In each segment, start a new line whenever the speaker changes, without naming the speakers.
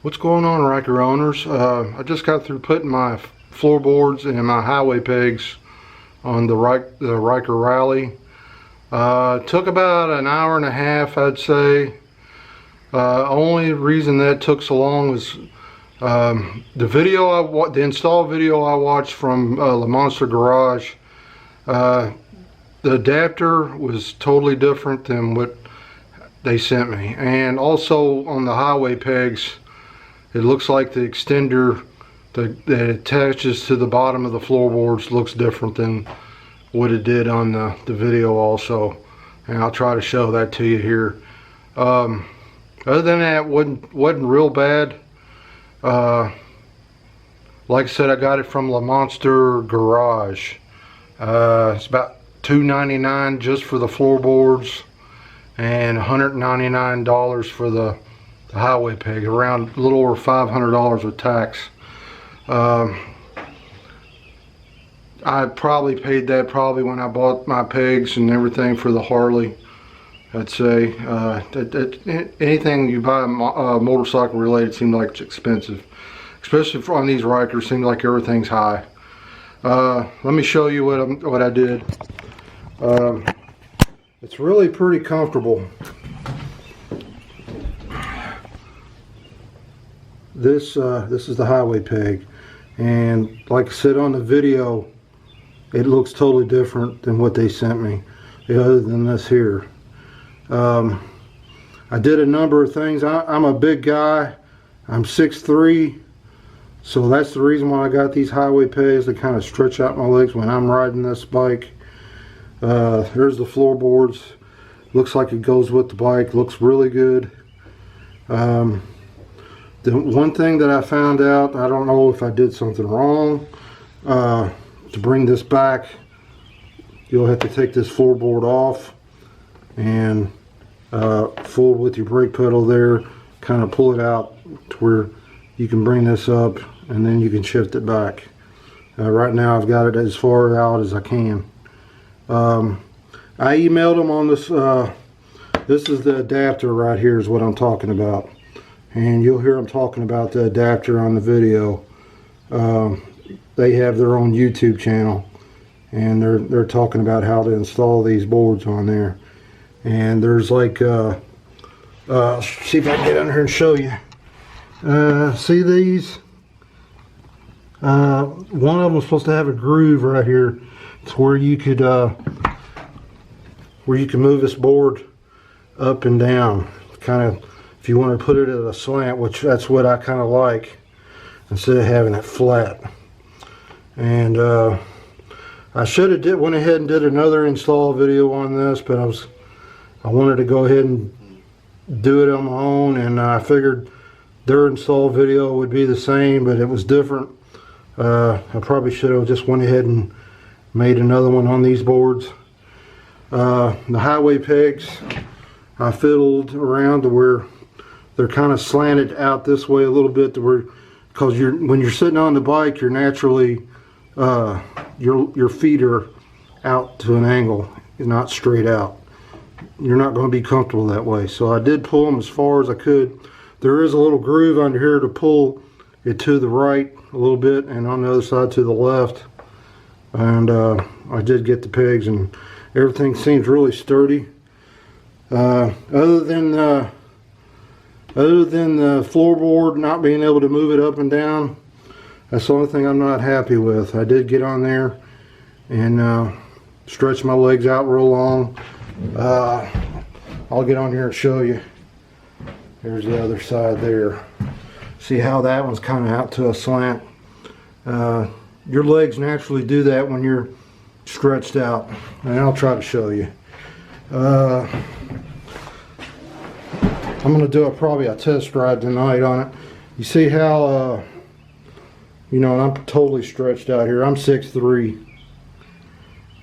What's going on, Ryker owners? I just got through putting my floorboards and my highway pegs on the Ryker Rally. Took about an hour and a half, I'd say. Only reason that took so long was the install video I watched from Le Monster Garage. The adapter was totally different than what they sent me, and also on the highway pegs, it looks like the extender that attaches to the bottom of the floorboards looks different than what it did on the video also, and I'll try to show that to you here. Other than that, wasn't real bad. Like I said, I got it from Le Monster Garage. It's about $2.99 just for the floorboards and $199 for the highway peg, around a little over $500 with tax. I probably paid that when I bought my pegs and everything for the Harley. I'd say anything you buy motorcycle related seems like it's expensive, especially on these Rykers. Seems like everything's high. Let me show you what I did. It's really pretty comfortable. This is the highway peg, and like I said on the video, it looks totally different than what they sent me, other than this here. I did a number of things. I'm a big guy. I'm 6'3", so that's the reason why I got these highway pegs to kind of stretch out my legs when I'm riding this bike. There's the floorboards. Looks like it goes with the bike. Looks really good. The one thing that I found out, I don't know if I did something wrong, to bring this back, you'll have to take this floorboard off and fold with your brake pedal there, kind of pull it out to where you can bring this up, and then you can shift it back. Right now I've got it as far out as I can. I emailed them on this. This is the adapter right here is what I'm talking about, and you'll hear them talking about the adapter on the video. They have their own YouTube channel, and they're talking about how to install these boards on there. And there's like see if I can get under here and show you. See these? One of them was supposed to have a groove right here. It's where you could move this board up and down, kind of, if you want to put it at a slant, which that's what I kind of like, instead of having it flat. And I should have went ahead and did another install video on this, but I wanted to go ahead and do it on my own, and I figured their install video would be the same, but it was different. I probably should have just went ahead and made another one on these boards. The highway pegs, I fiddled around to where they're kind of slanted out this way a little bit, to where, because when you're sitting on the bike, you're naturally your feet are out to an angle, not straight out. You're not going to be comfortable that way. So I did pull them as far as I could. There is a little groove under here to pull it to the right a little bit, and on the other side to the left. And I did get the pegs, and everything seems really sturdy. Other than the floorboard not being able to move it up and down, that's the only thing I'm not happy with. I did get on there and stretch my legs out real long. I'll get on here and show you. There's the other side there. See how that one's kind of out to a slant. Your legs naturally do that when you're stretched out, and I'll try to show you. I'm going to do probably a test ride tonight on it. You see how you know, I'm totally stretched out here. I'm 6'3",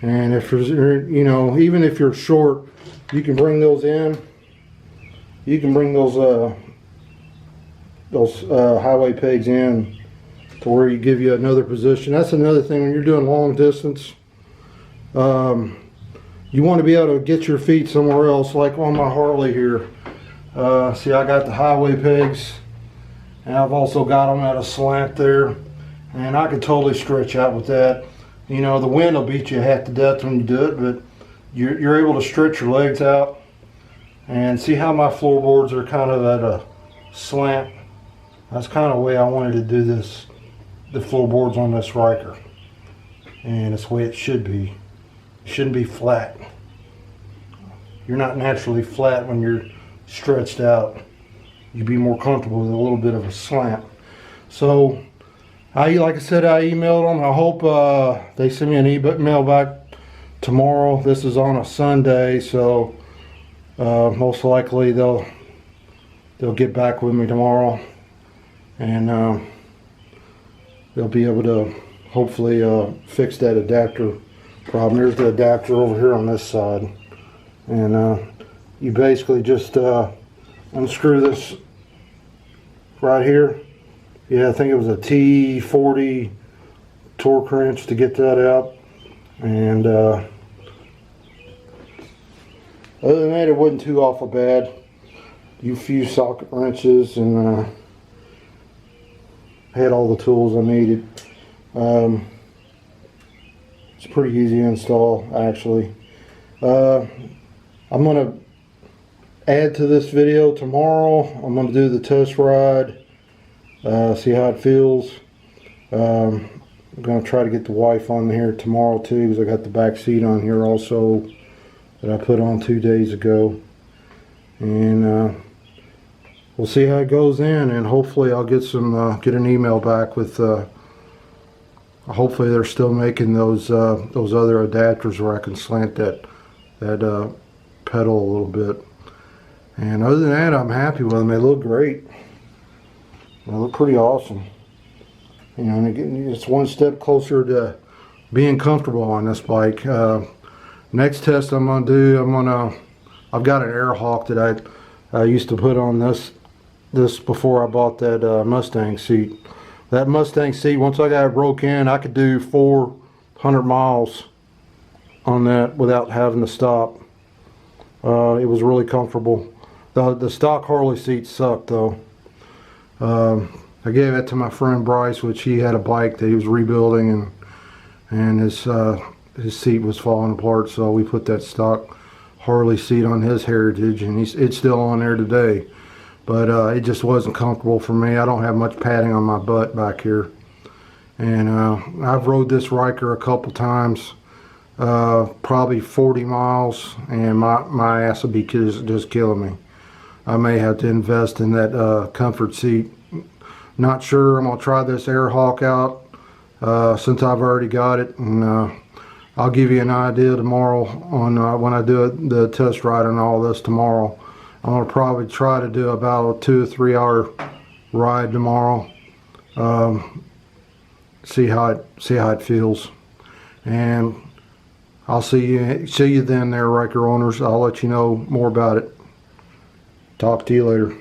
and if you're, you know, even if you're short, you can bring those in. You can bring those highway pegs in to where you give you another position. That's another thing when you're doing long distance. You want to be able to get your feet somewhere else, like on my Harley here. See, I got the highway pegs And I've also got them at a slant there, and I could totally stretch out with that. You know, the wind will beat you half to death when you do it, but you're able to stretch your legs out. And see how my floorboards are kind of at a slant? That's kind of the way I wanted to do this, the floorboards on this Ryker. And it's the way it should be. It shouldn't be flat. You're not naturally flat when you're stretched out. You'd be more comfortable with a little bit of a slant. So, like I said, I emailed them. I hope they send me an email back tomorrow. This is on a Sunday, so most likely they'll get back with me tomorrow, and they'll be able to hopefully fix that adapter problem. Here's the adapter over here on this side, and you basically just unscrew this right here. Yeah, I think it was a T40 torque wrench to get that out, and other than that, it wasn't too awful bad. A few socket wrenches, and had all the tools I needed. It's pretty easy to install, actually. I'm going to add to this video tomorrow. I'm going to do the test ride, see how it feels. I'm going to try to get the wife on here tomorrow too, because I got the back seat on here also that I put on 2 days ago. And we'll see how it goes in, and hopefully I'll get get an email back with hopefully they're still making those other adapters where I can slant that pedal a little bit. And other than that, I'm happy with them. They look great. They look pretty awesome. You know, and again, it's one step closer to being comfortable on this bike. Next test I'm gonna do, I've got an air hawk that I used to put on this before I bought that Mustang seat. That Mustang seat, once I got it broke in, I could do 400 miles on that without having to stop. It was really comfortable. The stock Harley seat sucked though. I gave it to my friend Bryce, which he had a bike that he was rebuilding, and his seat was falling apart, so we put that stock Harley seat on his Heritage, and it's still on there today. But it just wasn't comfortable for me. I don't have much padding on my butt back here. And I've rode this Ryker a couple times, probably 40 miles, and my ass will be just killing me. I may have to invest in that comfort seat. Not sure. I'm going to try this Air Hawk out since I've already got it, and I'll give you an idea tomorrow on when I do the test ride and all this tomorrow. I'm going to probably try to do about a 2 or 3 hour ride tomorrow. See how it feels, and I'll see you then there, Ryker owners. I'll let you know more about it. Talk to you later.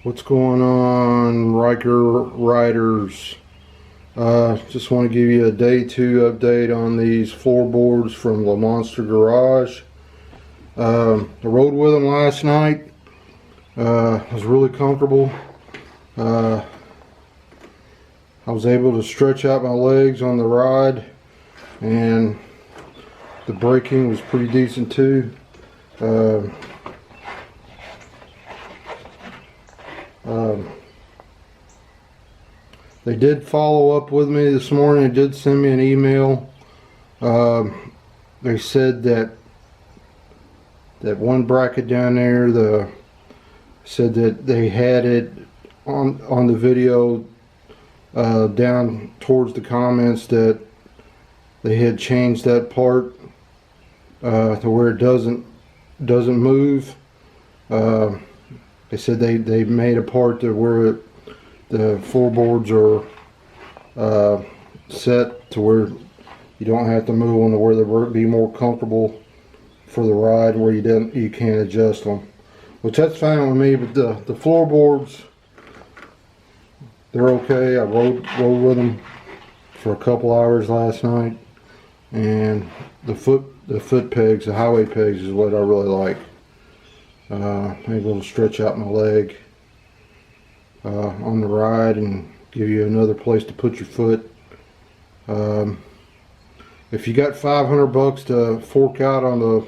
What's going on, Ryker riders? Just want to give you a day 2 update on these floorboards from Le Monster Garage. I rode with them last night. It was really comfortable. I was able to stretch out my legs on the ride, and the braking was pretty decent too. They did follow up with me this morning. They did send me an email. They said that one bracket down there, said that they had it on the video down towards the comments that they had changed that part to where it doesn't move. They said they made a part to where the floorboards are set to where you don't have to move them, to where they'll be more comfortable for the ride, where you can't adjust them, which that's fine with me. But the floorboards, they're okay. I rode with them for a couple hours last night, and the foot pegs, the highway pegs, is what I really like. able to stretch out my leg on the ride and give you another place to put your foot. If you got 500 bucks to fork out on the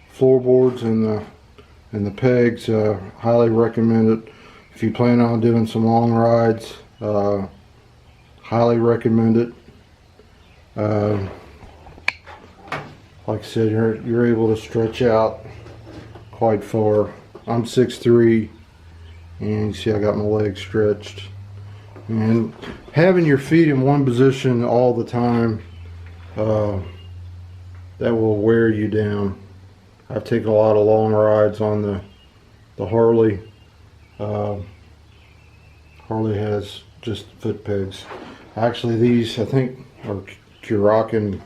floorboards and the pegs, highly recommend it. If you plan on doing some long rides, highly recommend it. Like I said, you're able to stretch out quite far. I'm 6'3", and you see I got my legs stretched. And having your feet in one position all the time, that will wear you down. I've taken a lot of long rides on the Harley. Harley has just foot pegs. Actually, these I think are Kurakin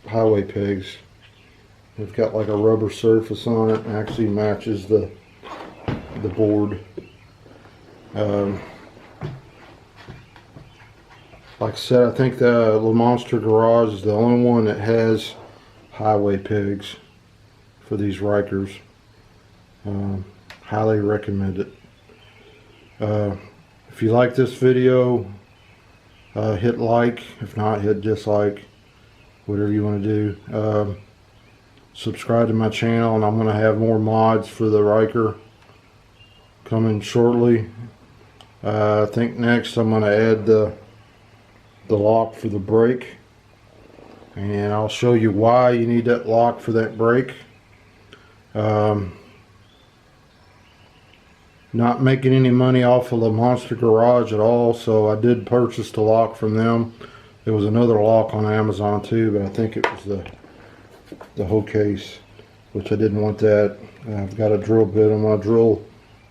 highway pegs. They've got like a rubber surface on it and actually matches the board. Like I said, I think the Le Monster Garage is the only one that has highway pegs for these Rykers. Highly recommend it. If you like this video, hit like. If not, hit dislike. Whatever you want to do. Subscribe to my channel, and I'm going to have more mods for the Ryker coming shortly. I think next I'm going to add the lock for the brake, and I'll show you why you need that lock for that brake. Not making any money off of the Monster Garage at all, so I did purchase the lock from them. There was another lock on Amazon too, but I think it was the whole case, which I didn't want that. I've got a drill bit. I'm going to drill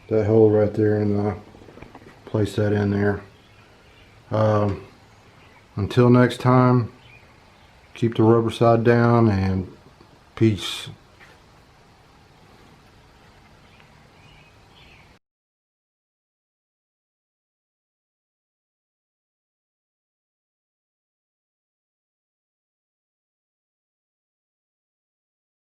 that hole right there and place that in there. Until next time, keep the rubber side down, and peace.